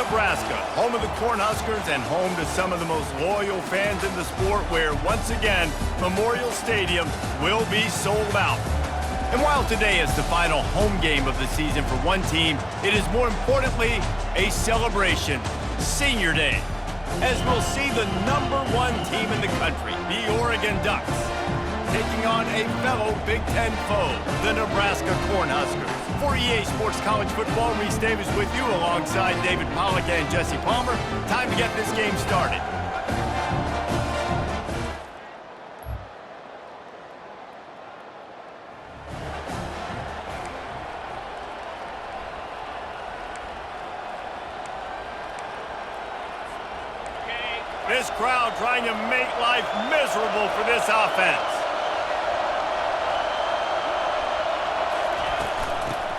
Nebraska, home of the Cornhuskers and home to some of the most loyal fans in the sport, where, once again, Memorial Stadium will be sold out. And while today is the final home game of the season for one team, it is more importantly a celebration, Senior Day, as we'll see the #1 team in the country, the Oregon Ducks, taking on a fellow Big Ten foe, the Nebraska Cornhuskers. For EA Sports College Football, Reese Davis with you alongside David Pollack and Jesse Palmer. Time to get this game started. This crowd trying to make life miserable for this offense.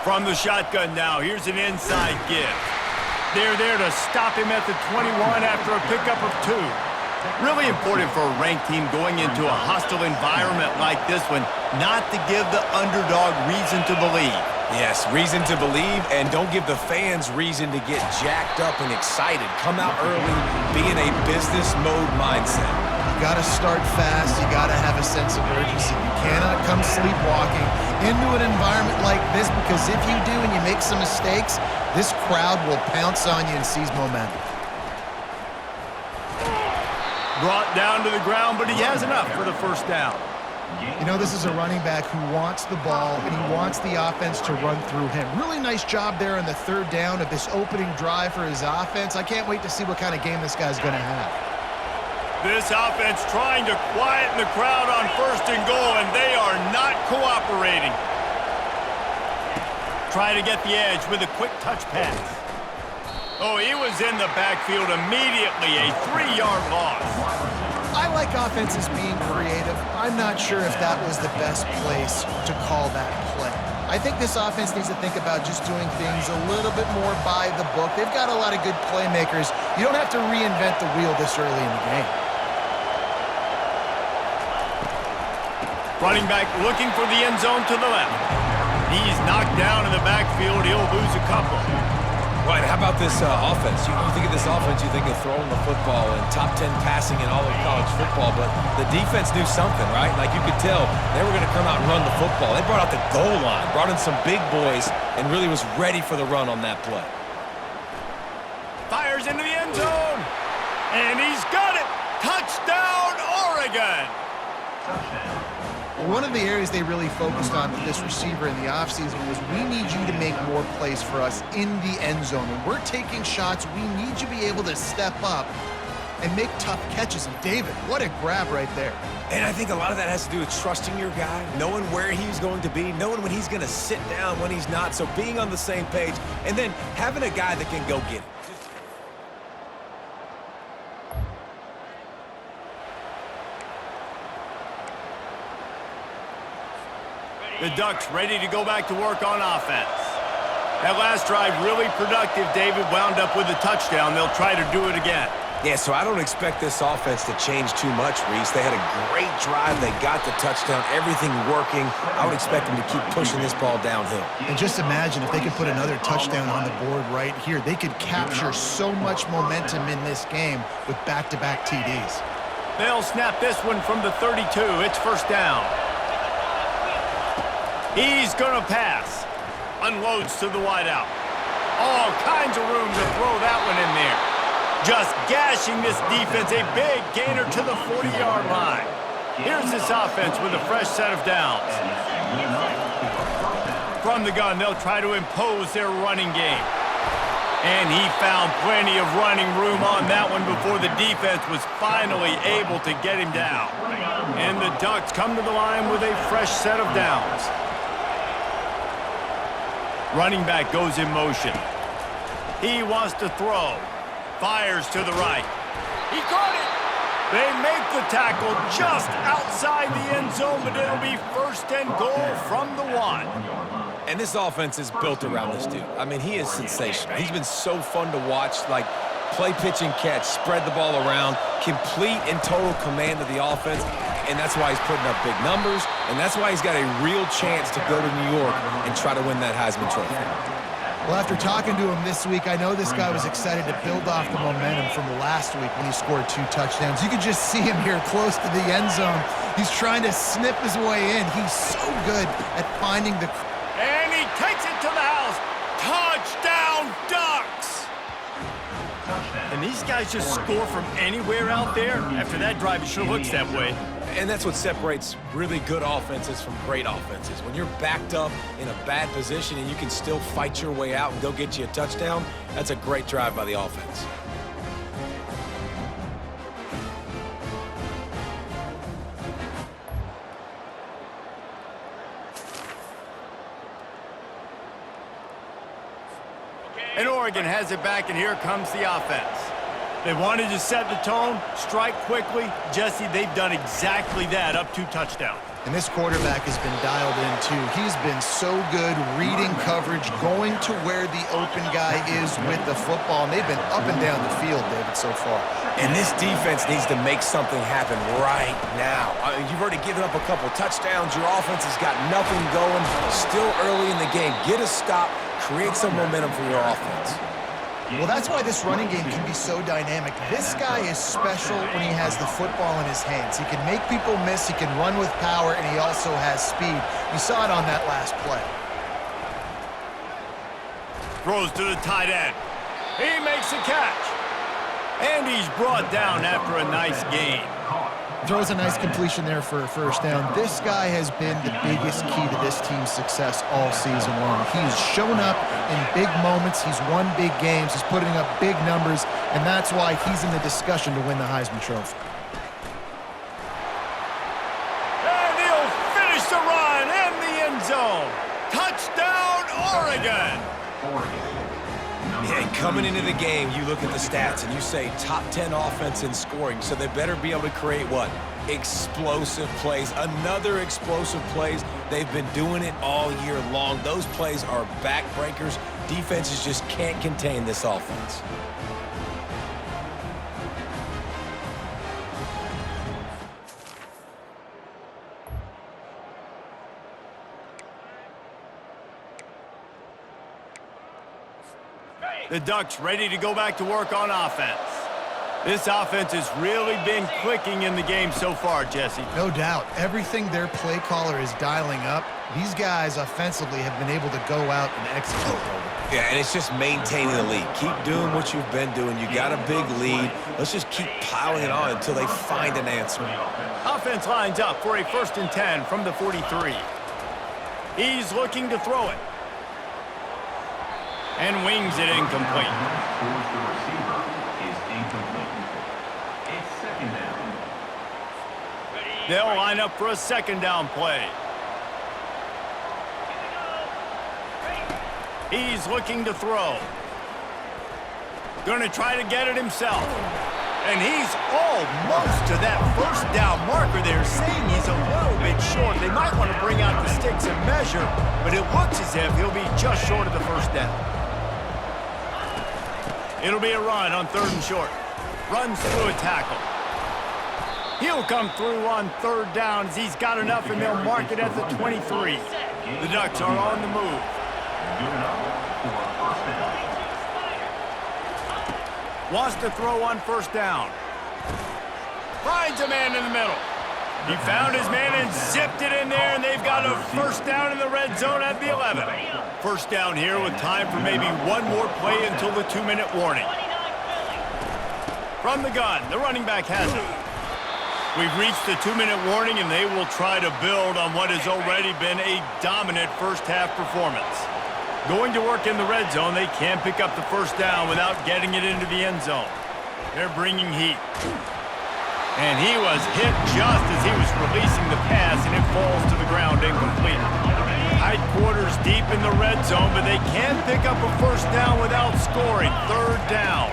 From the shotgun now, here's an inside give. They're there to stop him at the 21 after a pickup of 2. Really important for a ranked team going into a hostile environment like this one, not to give the underdog reason to believe. Yes, reason to believe, and don't give the fans reason to get jacked up and excited. Come out early, be in a business mode mindset. You got to start fast. You got to have a sense of urgency. You cannot come sleepwalking into an environment like this, because if you do and you make some mistakes, this crowd will pounce on you and seize momentum. Brought down to the ground, but he has enough for the first down. You know, this is a running back who wants the ball, and he wants the offense to run through him. Really nice job there on the third down of this opening drive for his offense. I can't wait to see what kind of game this guy's going to have. This offense trying to quieten the crowd on 1st and goal, and they are not cooperating. Try to get the edge with a quick touch pass. Oh, he was in the backfield immediately, a 3-yard loss. I like offenses being creative. I'm not sure if that was the best place to call that play. I think this offense needs to think about just doing things a little bit more by the book. They've got a lot of good playmakers. You don't have to reinvent the wheel this early in the game. Running back looking for the end zone to the left. He's knocked down in the backfield. He'll lose a couple. Right, how about this offense? You think of this offense, you think of throwing the football and top 10 passing in all of college football, but the defense knew something, right? Like, you could tell they were going to come out and run the football. They brought out the goal line, brought in some big boys, and really was ready for the run on that play. Fires into the end zone, and he's got it. Touchdown, Oregon. One of the areas they really focused on with this receiver in the offseason was, we need you to make more plays for us in the end zone. When we're taking shots, we need you to be able to step up and make tough catches. And David, what a grab right there. And I think a lot of that has to do with trusting your guy, knowing where he's going to be, knowing when he's going to sit down, when he's not. So being on the same page, and then having a guy that can go get it. The Ducks ready to go back to work on offense. That last drive really productive. David wound up with a touchdown. They'll try to do it again. Yeah, so I don't expect this offense to change too much, Reese. They had a great drive. They got the touchdown, everything working. I would expect them to keep pushing this ball downhill. And just imagine if they could put another touchdown on the board right here. They could capture so much momentum in this game with back-to-back TDs. They'll snap this one from the 32. It's 1st down. He's going to pass. Unloads to the wideout. All kinds of room to throw that one in there. Just gashing this defense. A big gainer to the 40-yard line. Here's this offense with a fresh set of downs. From the gun, they'll try to impose their running game. And he found plenty of running room on that one before the defense was finally able to get him down. And the Ducks come to the line with a fresh set of downs. Running back goes in motion. He wants to throw. Fires to the right. He caught it. They make the tackle just outside the end zone, but it'll be 1st and goal from the 1. And this offense is built around this dude. I mean, he is sensational. He's been so fun to watch, like play, pitch, and catch, spread the ball around, complete and total command of the offense. And that's why he's putting up big numbers, and that's why he's got a real chance to go to New York and try to win that Heisman Trophy. Well, after talking to him this week, I know this guy was excited to build off the momentum from last week when he scored 2 touchdowns. You could just see him here close to the end zone. He's trying to snip his way in. He's so good at finding the... And he takes it to the house. Touchdown, Ducks! And these guys just score from anywhere out there. After that drive, it sure looks that way. And that's what separates really good offenses from great offenses. When you're backed up in a bad position and you can still fight your way out and go get you a touchdown, that's a great drive by the offense. And Oregon has it back, and here comes the offense. They wanted to set the tone, strike quickly. Jesse, they've done exactly that, up 2 touchdowns. And this quarterback has been dialed in, too. He's been so good reading coverage, going to where the open guy is with the football. And they've been up and down the field, David, so far. And this defense needs to make something happen right now. I mean, you've already given up a couple touchdowns. Your offense has got nothing going. Still early in the game. Get a stop. Create some momentum for your offense. Well, that's why this running game can be so dynamic. This guy is special when he has the football in his hands. He can make people miss, he can run with power, and he also has speed. You saw it on that last play. Throws to the tight end. He makes a catch. And he's brought down after a nice gain. Throws a nice completion there for a first down. This guy has been the biggest key to this team's success all season long. He's shown up in big moments. He's won big games. He's putting up big numbers, and that's why he's in the discussion to win the Heisman Trophy. And he'll finish the run in the end zone. Touchdown, Oregon! And coming into the game, you look at the stats and you say top 10 offense in scoring, so they better be able to create what? Explosive plays. Another explosive plays. They've been doing it all year long. Those plays are backbreakers. Defenses just can't contain this offense. The Ducks ready to go back to work on offense. This offense has really been clicking in the game so far, Jesse. No doubt. Everything their play caller is dialing up, these guys offensively have been able to go out and execute. Yeah, and it's just maintaining the lead. Keep doing what you've been doing. You got a big lead. Let's just keep piling it on until they find an answer. Offense lines up for a 1st and 10 from the 43. He's looking to throw it. And wings it incomplete. They'll line up for a 2nd down play. He's looking to throw. Going to try to get it himself. And he's almost to that 1st down marker there, saying he's a little bit short. They might want to bring out the sticks and measure, but it looks as if he'll be just short of the 1st down. It'll be a run on 3rd and short. Runs through a tackle. He'll come through on 3rd down as he's got enough, and they'll mark it at the 23. The Ducks are on the move. Wants to throw on 1st down. Finds a man in the middle. He found his man and zipped it in there, and they've got a 1st down in the red zone at the 11. 1st down here with time for maybe one more play until the 2-minute warning. From the gun, the running back has it. We've reached the 2-minute warning, and they will try to build on what has already been a dominant first-half performance. Going to work in the red zone, they can't pick up the 1st down without getting it into the end zone. They're bringing heat. And he was hit just as he was releasing the pass, and it falls to the ground incomplete. Tight quarters deep in the red zone, but they can't pick up a 1st down without scoring. 3rd down.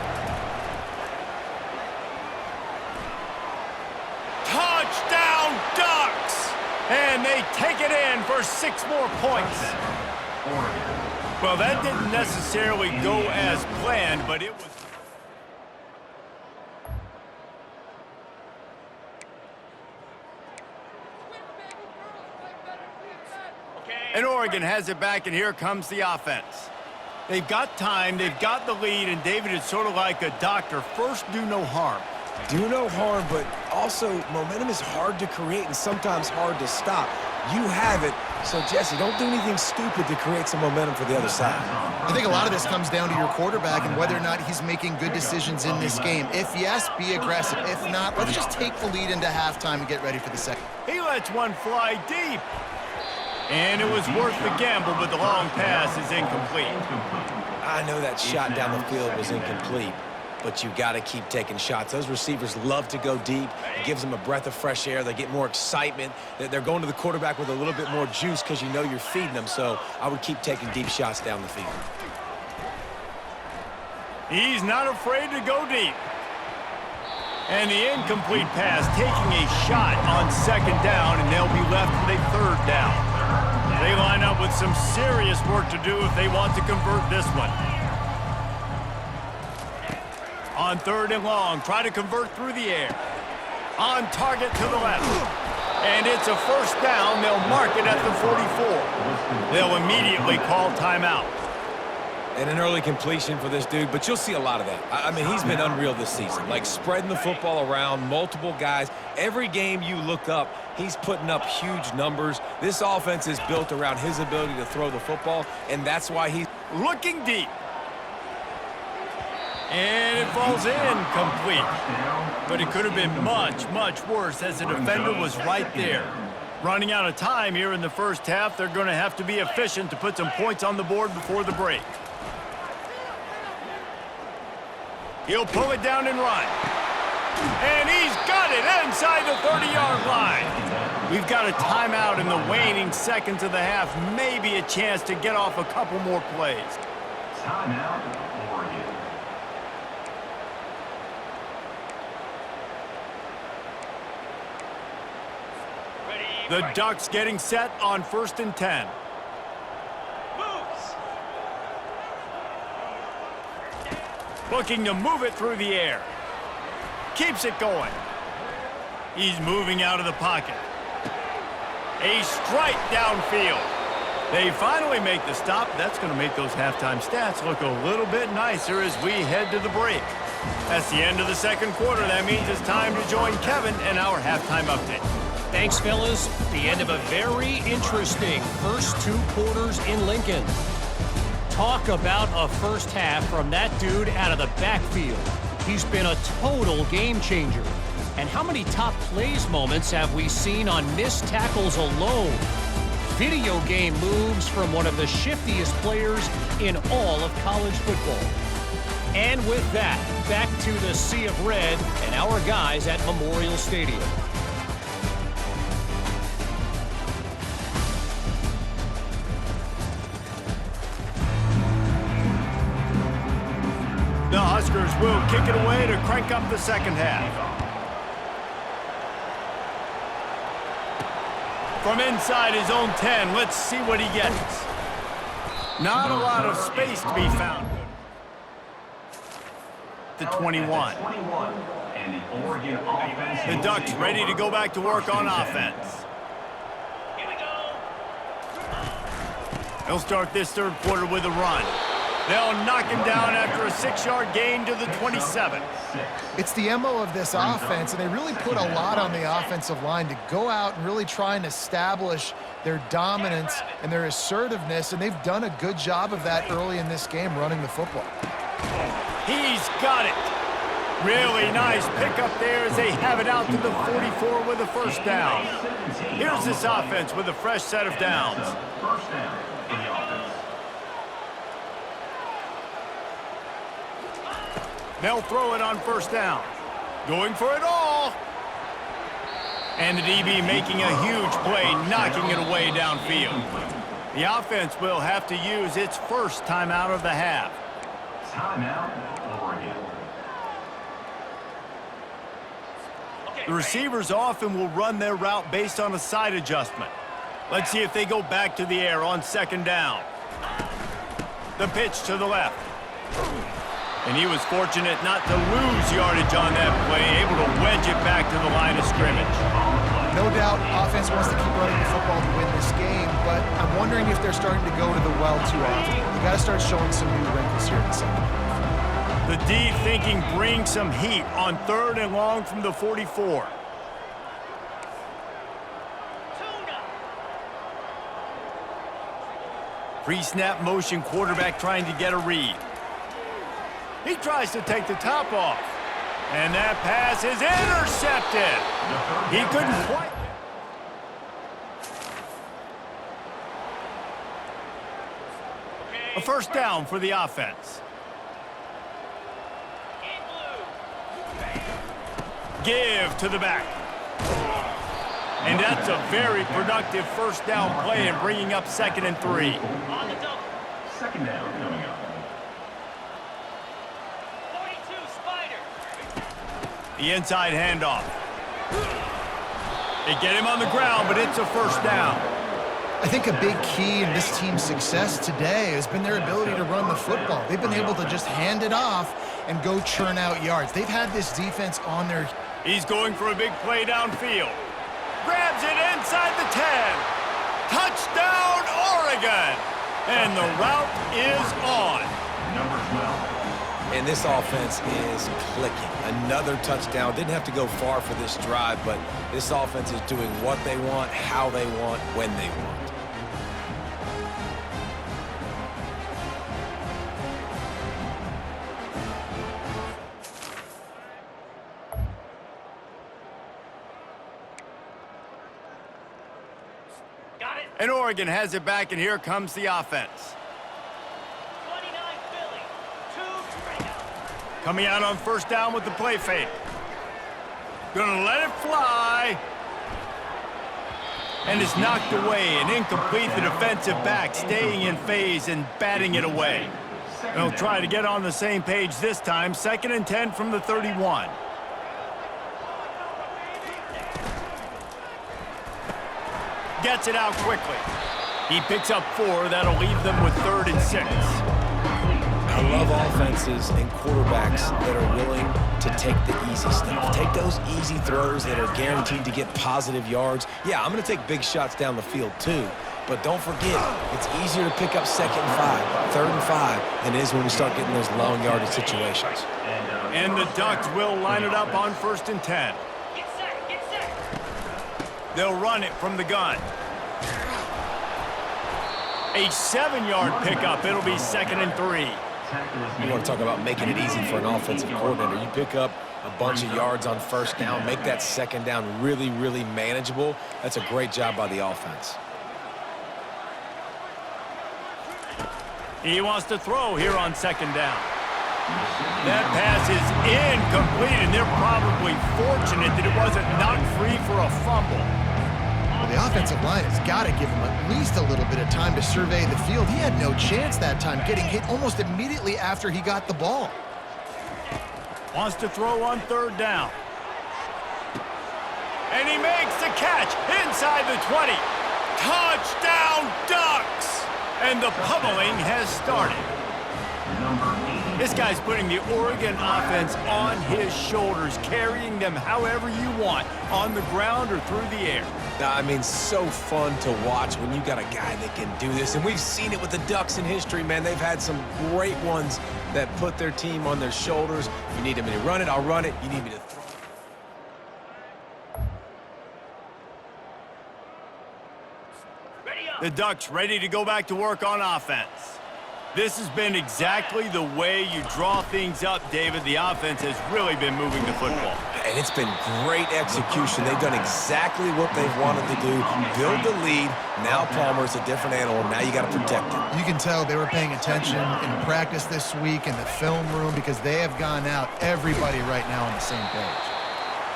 Touchdown, Ducks! And they take it in for 6 more points. Well, that didn't necessarily go as planned, but it was... And Oregon has it back, and here comes the offense. They've got time, they've got the lead, and David is sort of like a doctor. First, do no harm. Do no harm, but also momentum is hard to create and sometimes hard to stop. You have it, so Jesse, don't do anything stupid to create some momentum for the other side. I think a lot of this comes down to your quarterback and whether or not he's making good decisions in this game. If yes, be aggressive. If not, let's just take the lead into halftime and get ready for the second. He lets one fly deep. And it was worth the gamble, but the long pass is incomplete. I know that shot down the field was incomplete, but you got to keep taking shots. Those receivers love to go deep. It gives them a breath of fresh air. They get more excitement. They're going to the quarterback with a little bit more juice because you know you're feeding them, so I would keep taking deep shots down the field. He's not afraid to go deep. And the incomplete pass taking a shot on second down, and they'll be left with a third down. They line up with some serious work to do if they want to convert this one. On third and long, try to convert through the air. On target to the left. And it's a first down. They'll mark it at the 44. They'll immediately call timeout. And an early completion for this dude, but you'll see a lot of that. I mean, he's been unreal this season, like spreading the football around, multiple guys. Every game you look up, he's putting up huge numbers. This offense is built around his ability to throw the football, and that's why he's looking deep. And it falls incomplete. But it could have been much, much worse as the defender was right there. Running out of time here in the first half, they're going to have to be efficient to put some points on the board before the break. He'll pull it down and run. And he's got it inside the 30-yard line. We've got a timeout in the waning seconds of the half. Maybe a chance to get off a couple more plays. Timeout, Oregon. The Ducks getting set on 1st and 10. Looking to move it through the air. Keeps it going. He's moving out of the pocket. A strike downfield. They finally make the stop. That's going to make those halftime stats look a little bit nicer as we head to the break. That's the end of the second quarter. That means it's time to join Kevin and our halftime update. Thanks, fellas. The end of a very interesting first two quarters in Lincoln. Talk about a first half from that dude out of the backfield. He's been a total game changer. And how many top plays moments have we seen on missed tackles alone? Video game moves from one of the shiftiest players in all of college football. And with that, back to the Sea of Red and our guys at Memorial Stadium. The Huskers will kick it away to crank up the second half. From inside his own 10, let's see what he gets. Not a lot of space to be found. The 21. The Ducks ready to go back to work on offense. They'll start this third quarter with a run. They'll knock him down after a 6-yard gain to the 27. It's the MO of this offense, and they really put a lot on the offensive line to go out and really try and establish their dominance and their assertiveness, and they've done a good job of that early in this game running the football. He's got it. Really nice pickup there as they have it out to the 44 with a first down. Here's this offense with a fresh set of downs. First down in the offense. They'll throw it on first down. Going for it all. And the DB making a huge play, knocking it away downfield. The offense will have to use its first timeout of the half. Timeout, Oregon. The receivers often will run their route based on a side adjustment. Let's see if they go back to the air on second down. The pitch to the left. And he was fortunate not to lose yardage on that play, able to wedge it back to the line of scrimmage. No doubt offense wants to keep running the football to win this game, but I'm wondering if they're starting to go to the well too often. You got to start showing some new wrinkles here in the second half. The deep thinking brings some heat on 3rd and long from the 44. Pre-snap motion quarterback trying to get a read. He tries to take the top off. And that pass is intercepted. He couldn't quite. A first down for the offense. Give to the back. And that's a very productive first down play and bringing up 2nd and 3. Second down coming up. The inside handoff. They get him on the ground, but it's a first down. I think a big key in this team's success today has been their ability to run the football. They've been able to just hand it off and go churn out yards. They've had this defense on their... He's going for a big play downfield. Grabs it inside the 10. Touchdown, Oregon! And the route is on. Number 12. And this offense is clicking. Another touchdown. Didn't have to go far for this drive, but this offense is doing what they want, how they want, when they want. And Oregon has it back, and here comes the offense. Coming out on first down with the play fake. Gonna let it fly. And it's knocked away and incomplete. The defensive back staying in phase and batting it away. They'll try to get on the same page this time. 2nd and 10 from the 31. Gets it out quickly. He picks up 4. That'll leave them with 3rd and 6. I love offenses and quarterbacks that are willing to take the easy stuff. Take those easy throws that are guaranteed to get positive yards. Yeah, I'm going to take big shots down the field too. But don't forget, it's easier to pick up 2nd and 5, 3rd and 5 than it is when we start getting those long yardage situations. And the Ducks will line it up on 1st and 10. They'll run it from the gun. A 7-yard pickup. It'll be 2nd and 3. You want to talk about making it easy for an offensive coordinator. You pick up a bunch of yards on first down, make that second down really, really manageable. That's a great job by the offense. He wants to throw here on 2nd down. That pass is incomplete, and they're probably fortunate that it wasn't knocked free for a fumble. Well, the offensive line has got to give him at least a little bit of time to survey the field. He had no chance that time, getting hit almost immediately after he got the ball. Wants to throw on 3rd down. And he makes the catch inside the 20. Touchdown, Ducks! And the pummeling has started. This guy's putting the Oregon offense on his shoulders, carrying them however you want, on the ground or through the air. I mean, so fun to watch when you got a guy that can do this. And we've seen it with the Ducks in history, man. They've had some great ones that put their team on their shoulders. If you need me to run it, I'll run it. You need me to throw. The Ducks ready to go back to work on offense. This has been exactly the way you draw things up, David. The offense has really been moving the football. And it's been great execution. They've done exactly what they've wanted to do. Build the lead. Now Palmer's a different animal. Now you got to protect him. You can tell they were paying attention in practice this week in the film room because they have gone out, everybody right now on the same page.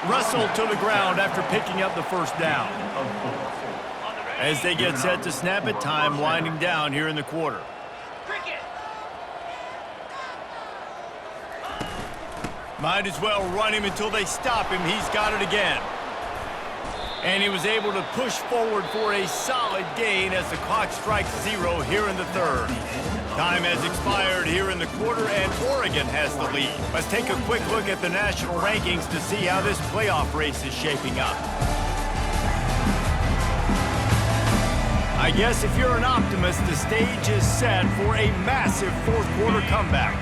Russell to the ground after picking up the first down. As they get set to snap it, time winding down here in the quarter. Might as well run him until they stop him. He's got it again. And he was able to push forward for a solid gain as the clock strikes 0 here in the 3rd. Time has expired here in the quarter, and Oregon has the lead. Let's take a quick look at the national rankings to see how this playoff race is shaping up. I guess if you're an optimist, the stage is set for a massive fourth quarter comeback.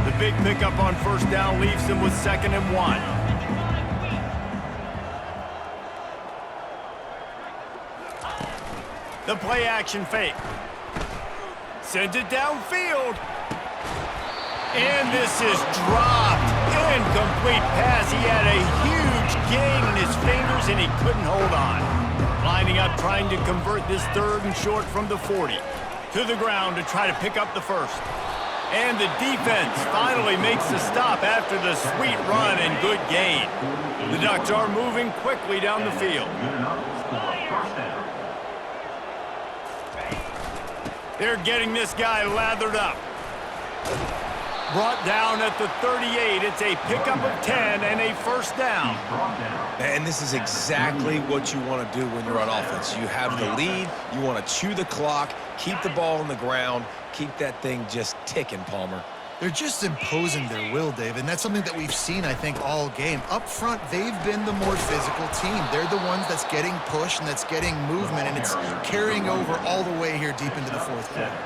The big pickup on first down leaves them with 2nd and 1. The play action fake. Sends it downfield. And this is dropped. Incomplete pass. He had a huge gain in his fingers and he couldn't hold on. Lining up, trying to convert this 3rd and short from the 40. To the ground to try to pick up the first. And the defense finally makes the stop after the sweet run and good gain. The Ducks are moving quickly down the field. They're getting this guy lathered up. Brought down at the 38. It's a pickup of 10 and a first down. And this is exactly what you want to do when you're on offense. You have the lead. You want to chew the clock, keep the ball on the ground, keep that thing just ticking, Palmer. They're just imposing their will, David, and that's something that we've seen, I think, all game. Up front, they've been the more physical team. They're the ones that's getting pushed and that's getting movement, and it's carrying over all the way here deep into the fourth quarter.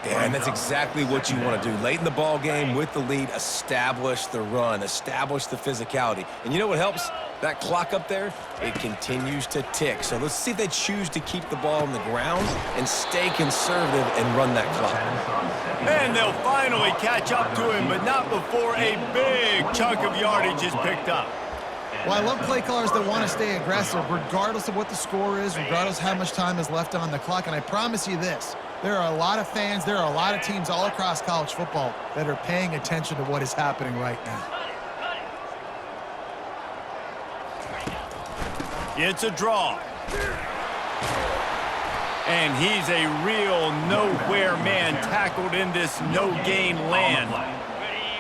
Yeah, and that's exactly what you want to do. Late in the ball game with the lead, establish the run, establish the physicality. And you know what helps? That clock up there, it continues to tick. So let's see if they choose to keep the ball on the ground and stay conservative and run that clock. And they'll finally catch up to him, but not before a big chunk of yardage is picked up. Well, I love play callers that want to stay aggressive regardless of what the score is, regardless of how much time is left on the clock. And I promise you this, there are a lot of fans, there are a lot of teams all across college football that are paying attention to what is happening right now. It's a draw. And he's a real nowhere man tackled in this no-gain land.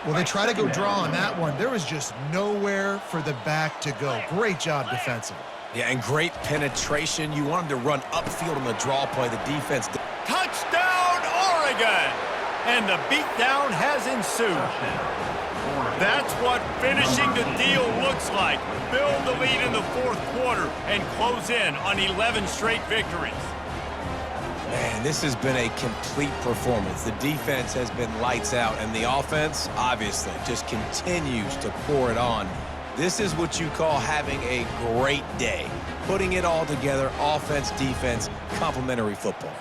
Well, they try to go draw on that one. There was just nowhere for the back to go. Great job defensively. Yeah, and great penetration. You want him to run upfield on the draw play. The defense. Touchdown, Oregon! And the beatdown has ensued. That's what finishing the deal looks like. Build the lead in the fourth quarter and close in on 11 straight victories. Man, this has been a complete performance. The defense has been lights out, and the offense, obviously, just continues to pour it on. This is what you call having a great day. Putting it all together, offense, defense, complementary football.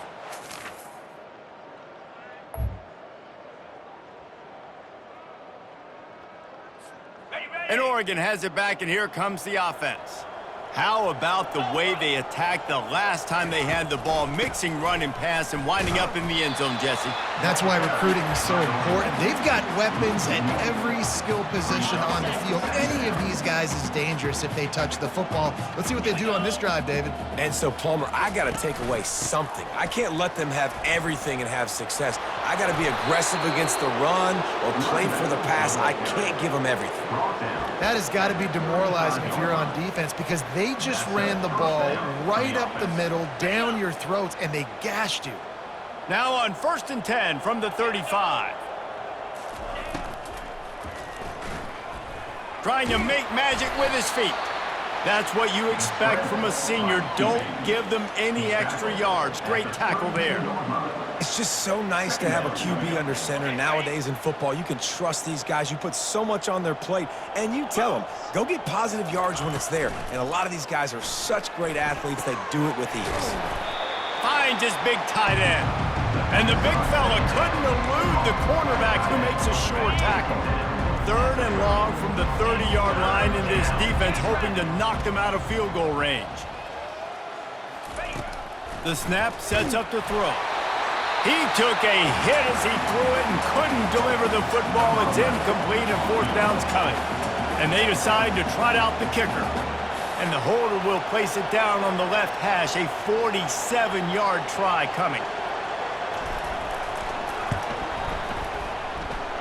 And Oregon has it back, and here comes the offense. How about the way they attacked the last time they had the ball, mixing run and pass and winding up in the end zone, Jesse? That's why recruiting is so important. They've got weapons at every skill position on the field. Any of these guys is dangerous if they touch the football. Let's see what they do on this drive, David. And so, Palmer, I got to take away something. I can't let them have everything and have success. I got to be aggressive against the run or play for the pass. I can't give them everything. That has got to be demoralizing if you're on defense because they just ran the ball right up the middle, down your throats, and they gashed you. Now on 1st and 10 from the 35. Trying to make magic with his feet. That's what you expect from a senior. Don't give them any extra yards. Great tackle there. It's just so nice to have a QB under center. Nowadays in football, you can trust these guys. You put so much on their plate, and you tell them, go get positive yards when it's there. And a lot of these guys are such great athletes, they do it with ease. Finds his big tight end. And the big fella couldn't elude the cornerback who makes a sure tackle. 3rd and long from the 30-yard line in this defense, hoping to knock them out of field goal range. The snap sets up the throw. He took a hit as he threw it and couldn't deliver the football. It's incomplete and 4th down's coming. And they decide to trot out the kicker. And the holder will place it down on the left hash. A 47-yard try coming.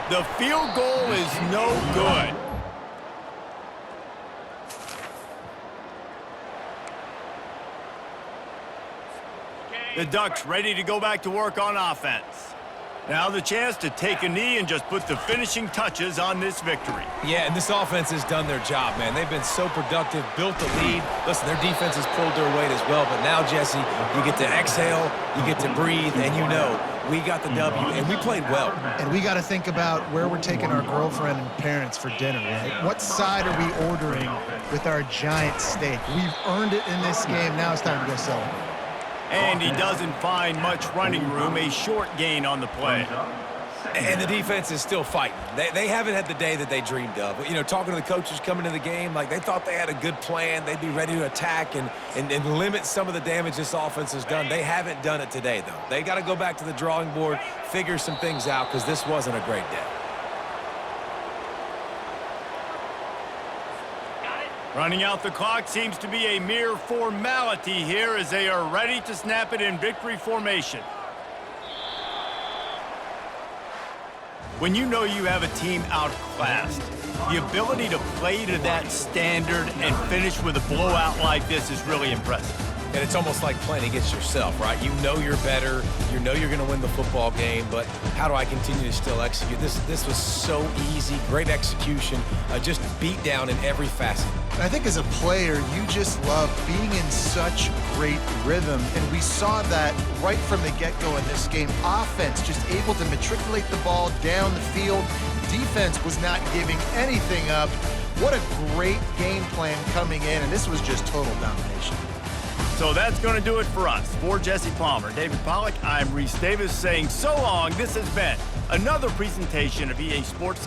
The field goal is no good. The Ducks ready to go back to work on offense. Now the chance to take a knee and just put the finishing touches on this victory. Yeah, and this offense has done their job, man. They've been so productive, built the lead. Listen, their defense has pulled their weight as well, but now, Jesse, you get to exhale, you get to breathe, and you know we got the W, and we played well. And we got to think about where we're taking our girlfriend and parents for dinner, right? What side are we ordering with our giant steak? We've earned it in this game. Now it's time to go celebrate. And he doesn't find much running room, a short gain on the play. And the defense is still fighting. They haven't had the day that they dreamed of. You know, talking to the coaches coming into the game, like they thought they had a good plan. They'd be ready to attack and limit some of the damage this offense has done. They haven't done it today, though. They got to go back to the drawing board, figure some things out, because this wasn't a great day. Running out the clock seems to be a mere formality here as they are ready to snap it in victory formation. When you know you have a team outclassed, the ability to play to that standard and finish with a blowout like this is really impressive. And it's almost like playing against yourself, right? You know you're better. You know you're going to win the football game, but how do I continue to still execute? This was so easy, great execution, just beat down in every facet. I think as a player, you just love being in such great rhythm, and we saw that right from the get-go in this game. Offense just able to matriculate the ball down the field. Defense was not giving anything up. What a great game plan coming in, and this was just total domination. So that's going to do it for us. For Jesse Palmer, David Pollack, I'm Reese Davis saying so long. This has been another presentation of EA Sports